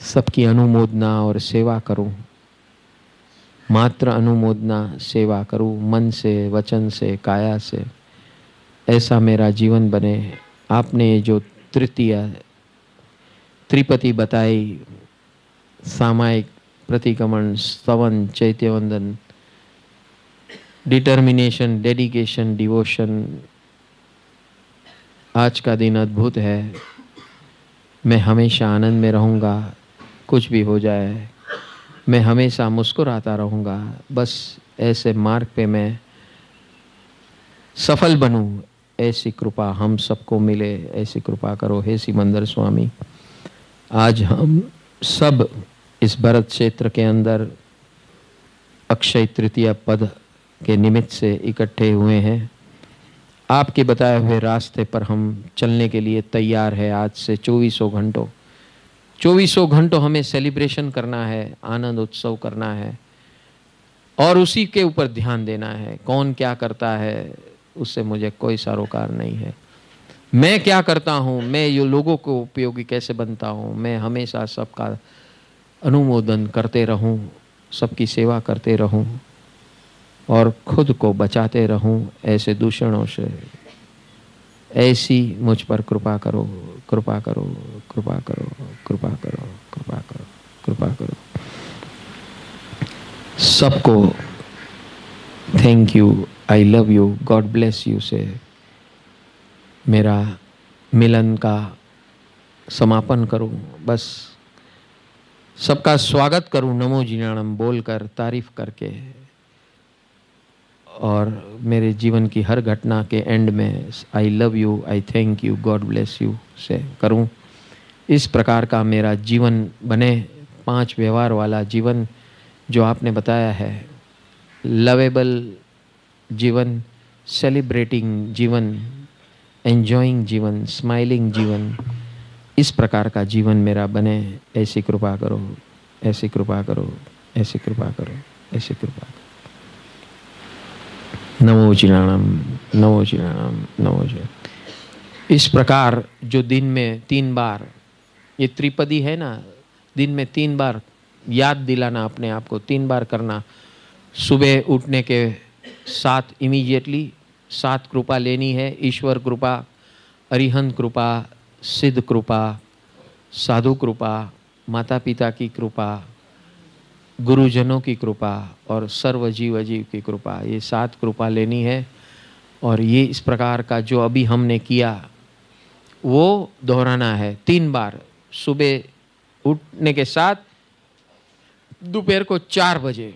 सबकी अनुमोदना और सेवा करूं, मात्र अनुमोदना सेवा करूं, मन से, वचन से, काया से, ऐसा मेरा जीवन बने। आपने जो तृतीय त्रिपति बताई, सामायिक, प्रतिक्रमण, स्तवन, चैत्यवंदन, डिटर्मिनेशन, डेडिकेशन, डिवोशन, आज का दिन अद्भुत है। मैं हमेशा आनंद में रहूँगा, कुछ भी हो जाए मैं हमेशा मुस्कुराता रहूँगा। बस ऐसे मार्ग पे मैं सफल बनूँ, ऐसी कृपा हम सबको मिले, ऐसी कृपा करो हे सिमंदर स्वामी। आज हम सब इस भरत क्षेत्र के अंदर अक्षय तृतीया पद के निमित्त से इकट्ठे हुए हैं। आपके बताए हुए रास्ते पर हम चलने के लिए तैयार है। आज से 2400 घंटों हमें सेलिब्रेशन करना है, आनंद उत्सव करना है और उसी के ऊपर ध्यान देना है। कौन क्या करता है उससे मुझे कोई सरोकार नहीं है। मैं क्या करता हूँ, मैं ये लोगों को उपयोगी कैसे बनता हूँ, मैं हमेशा सबका अनुमोदन करते रहूँ, सबकी सेवा करते रहूँ और खुद को बचाते रहूं ऐसे दूषणों से। ऐसी मुझ पर कृपा करो, कृपा करो, कृपा करो, कृपा करो, कृपा करो, कृपा करो। सबको thank you, I love you, God bless you से मेरा मिलन का समापन करूं। बस सबका स्वागत करूं नमो जिनाणम बोलकर, तारीफ करके, और मेरे जीवन की हर घटना के एंड में I love you, I thank you, God bless you से करूं। इस प्रकार का मेरा जीवन बने, 5 व्यवहार वाला जीवन जो आपने बताया है, लवेबल जीवन, सेलिब्रेटिंग जीवन, एंजॉइंग जीवन, स्माइलिंग जीवन, इस प्रकार का जीवन मेरा बने। ऐसी कृपा करो, ऐसी कृपा करो, ऐसी कृपा करो, ऐसी कृपा करो। नमो जिनाणम, नमो जिनाणम, नमो जिनाणम। इस प्रकार जो दिन में 3 बार, ये त्रिपदी है ना, दिन में 3 बार याद दिलाना अपने आप को, 3 बार करना। सुबह उठने के साथ इमीडिएटली 7 कृपा लेनी है। ईश्वर कृपा, अरिहंत कृपा, सिद्ध कृपा, साधु कृपा, माता पिता की कृपा, गुरुजनों की कृपा और सर्व जीव अजीव की कृपा, ये 7 कृपा लेनी है। और ये इस प्रकार का जो अभी हमने किया वो दोहराना है 3 बार, सुबह उठने के साथ, दोपहर को 4 बजे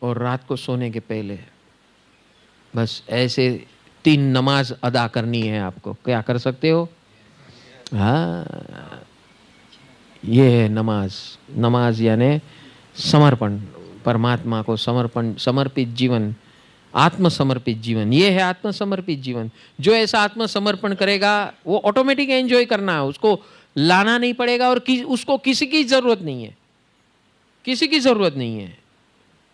और रात को सोने के पहले। बस ऐसे 3 नमाज अदा करनी है आपको। क्या कर सकते हो? हाँ, ये है नमाज। नमाज यानी समर्पण, परमात्मा को समर्पण, समर्पित जीवन, आत्मसमर्पित जीवन। ये है आत्मसमर्पित जीवन। जो ऐसा आत्मसमर्पण करेगा वो ऑटोमेटिक एंजॉय करना है, उसको लाना नहीं पड़ेगा और उसको किसी की जरूरत नहीं है, किसी की जरूरत नहीं है,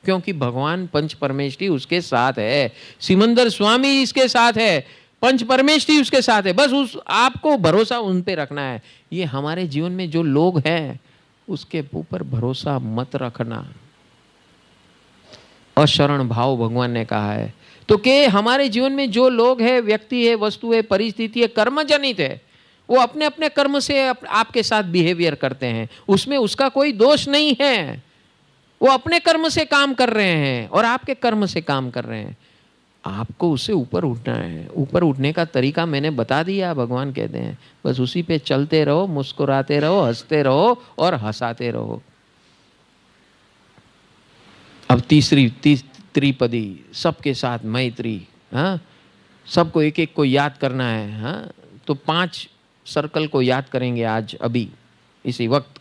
क्योंकि भगवान पंच परमेष्ठी उसके साथ है, सिमंदर स्वामी इसके साथ है, पंच परमेष्ठी उसके साथ है। बस उस आपको भरोसा उन पे रखना है। ये हमारे जीवन में जो लोग हैं उसके ऊपर भरोसा मत रखना। अशरण भाव भगवान ने कहा है। तो कि हमारे जीवन में जो लोग हैं, व्यक्ति है, वस्तु है, परिस्थिति है, कर्म जनित है, वो अपने अपने कर्म से आपके साथ बिहेवियर करते हैं, उसमें उसका कोई दोष नहीं है। वो अपने कर्म से काम कर रहे हैं और आपके कर्म से काम कर रहे हैं। आपको उससे ऊपर उठना है। ऊपर उठने का तरीका मैंने बता दिया, भगवान कहते हैं बस उसी पे चलते रहो, मुस्कुराते रहो, हंसते रहो और हंसाते रहो। अब तीसरी त्रिपदी, सबके साथ मैत्री। हाँ, सबको एक एक को याद करना है। हाँ, तो 5 सर्कल को याद करेंगे आज अभी इसी वक्त।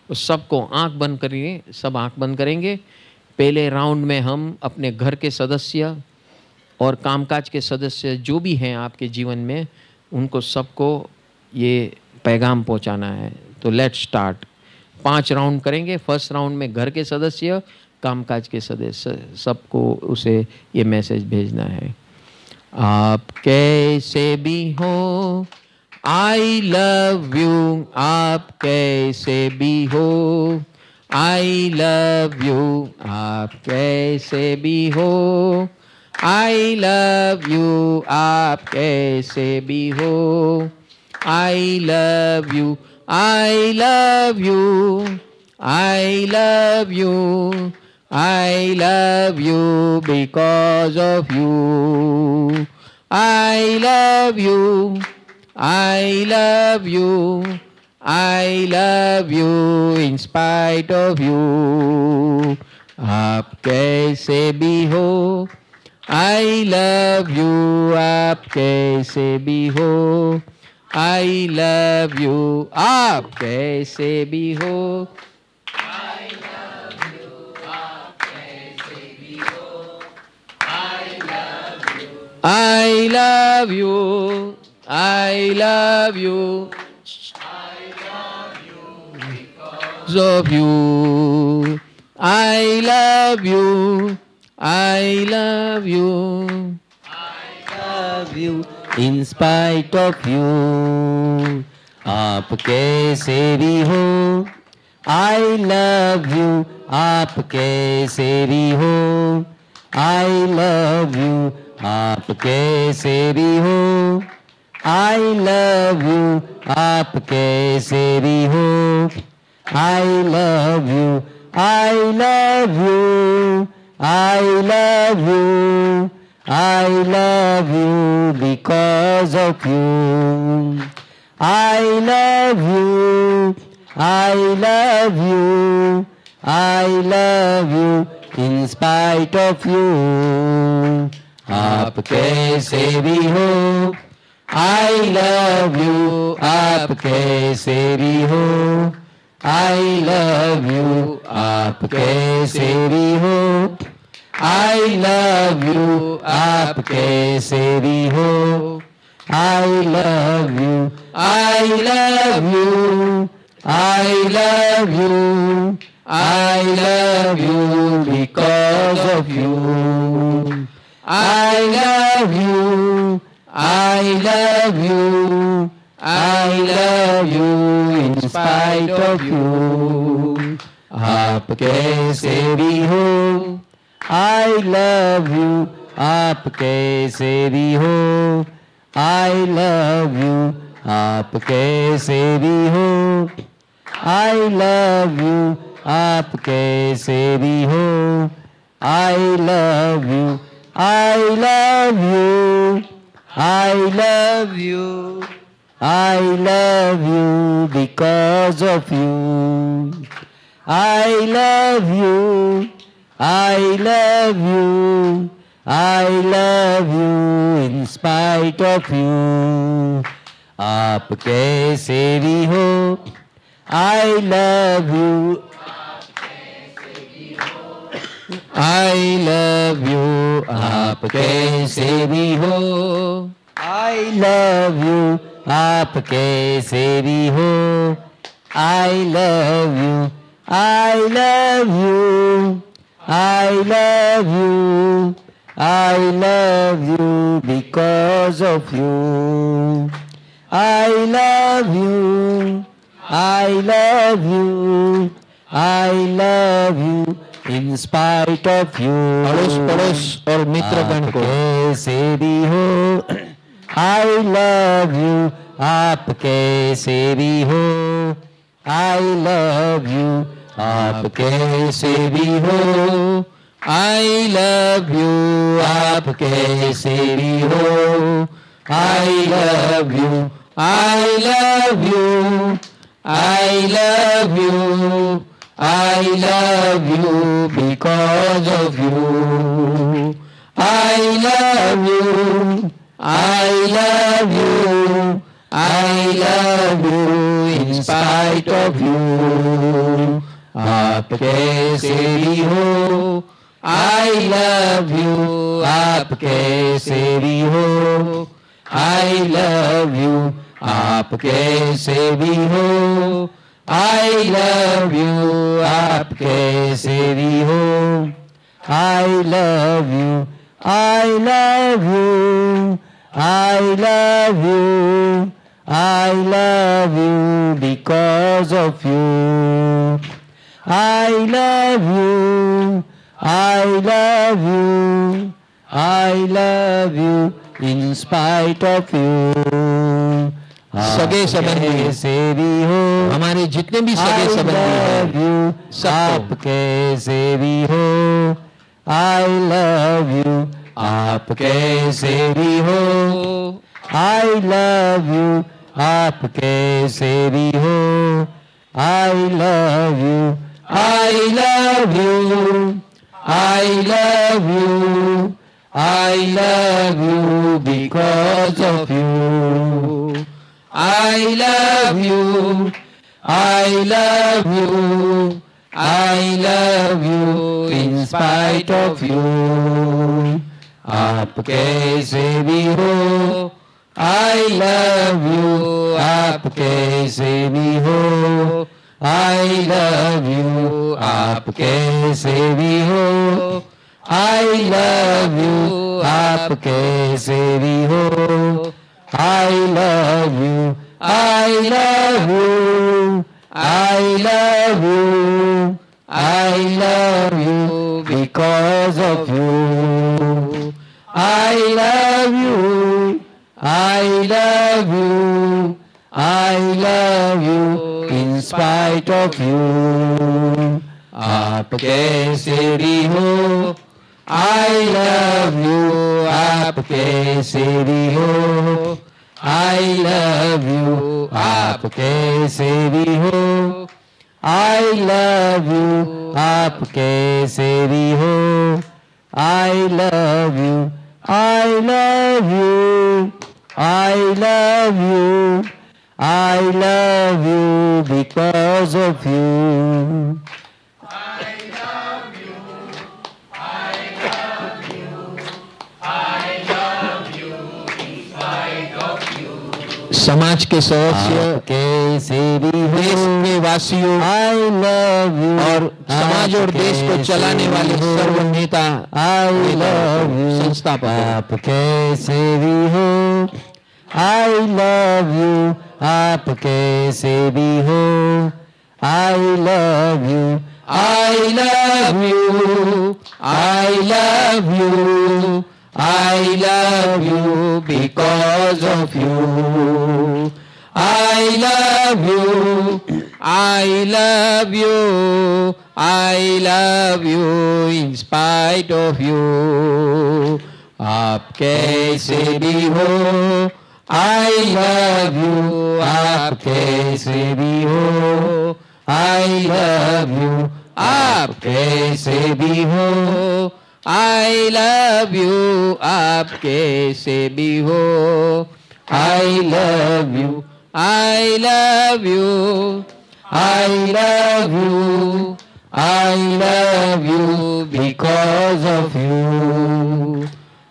तो सबको आंख बंद करेंगे, सब आंख बंद करेंगे। पहले राउंड में हम अपने घर के सदस्य और कामकाज के सदस्य जो भी हैं आपके जीवन में, उनको सबको ये पैगाम पहुंचाना है। तो लेट्स स्टार्ट। 5 राउंड करेंगे। फर्स्ट राउंड में घर के सदस्य, कामकाज के सदस्य, सबको उसे ये मैसेज भेजना है। आप कैसे भी हो, I love you, आप कैसे भी हो. I love you, आप कैसे भी हो. I love you, आप कैसे भी हो. I love you, I love you, I love you, I love you because of you. I love you, I love you, I love you in spite of you. आप कैसे भी हो. I love you, आप कैसे भी हो. I love you, आप कैसे भी हो. I love you, आप कैसे भी हो. I love you, I love you, I love you, I love you because of you. I love you, I love you, I love you in spite of you. आप कैसे भी हो. I love you, आप कैसे भी हो. I love you, आप कैसे भी हो. I love you, आप कैसे भी हो. I love you, I love you, I love you, I love you because of you. I love you, I love you, I love you in spite of you. आप कैसे भी हो. I love you, आप कैसे भी हो. I love you, आप कैसे भी हो. I love you, आप कैसे भी हो. I love you, I love you, I love you, I love you because of you. I love you, I love you, I love you in spite of you. आप कैसे भी हो. I love you, आप कैसे भी हो. I love you, आप कैसे भी हो. I love you, आप कैसे भी हो. I love you, I love you, I love you, I love you because of you. I love you, I love you, I love you in spite of you. आप कैसे भी हो. I love you, I love you, आप कैसे भी हो. I love you, आप कैसे भी हो. I love you, I love you, I love you, I love you because of you. I love you, I love you, I love you in spite of you. अड़ोस पड़ोस और मित्रगण को कैसे भी हो. I love you, आप कैसे भी हो. I love you, आप कैसे भी हो. I love you, आप कैसे भी हो. I love you, I love you, I love you, I love you because of you. I love you, I love you, I love you in spite of you. आप कैसे भी हो. I love you, आप कैसे भी हो. I love you, आप कैसे भी हो. I love you, आप कैसे भी हो. I love you, I love you, I love you, I love you because of you. I love you. I love you. I love you in spite of you. सगे संबंधी से भी हो, हमारे जितने भी सगे संबंधी हैं, आपके से भी हो. I love you. आपके से भी हो. I love you. आपके से भी हो. I love you. I love you. I love you. I love you because of you. I love you. I love you. I love you in spite of you. आपके से भी हो. I love you. आपके से भी हो. I love you. आपके से भी हो. I love you. आपके से भी हो. I love you. I love you. I love you. I love you because of you. I love you. I love you. I love you in spite of you. आपके से भी हो. I love you. आपके से भी हो. I love you. आपके से भी हो. I love you. आपके से भी हो. I love you. I love you. I love you. I love you because of you. समाज के सदस्य के से भी हो. देश के वासियों I love you. और समाज और देश को चलाने वाले सर्व नेता I love you. संस्थापक आपके से भी हो. I love you. आपके से भी हो. I love you. I love you. I love you. I love you because of you. I love you. I love you. I love you in spite of you. आपके से भी हो. I love you. आपके से भी हो. I love you. आपके से भी हो. I love you. आपके से भी हो. I love you. I love you. I love you. I love you because of you.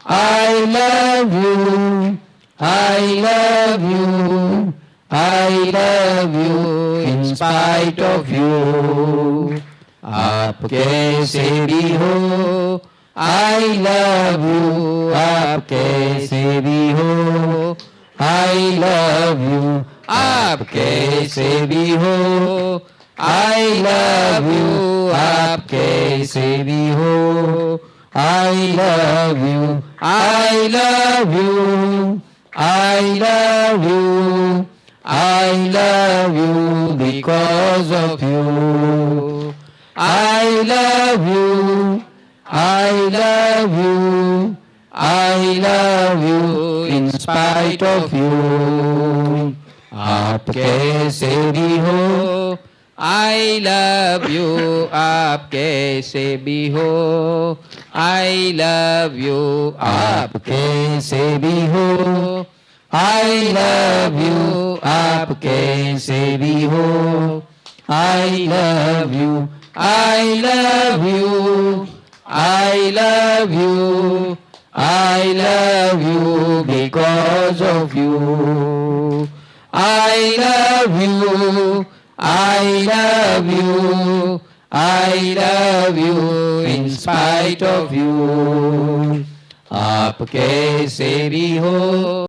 I love you. I love you. I love you in spite of you. आपके से भी हो. I love you. आपके से भी हो. I love you. आपके से भी हो. I love you. आपके से भी हो. I love you. I love you. I love you. I love you because of you. I love you. I love you. I love you in spite of you. आपके से भी हो. I love you. आपके से भी हो. I love you. आपके से भी हो. I love you. आपके से भी हो. I love you. I love you. I love you. I love you because of you. I love you. I love you. I love you in spite of you. आपके से भी हो.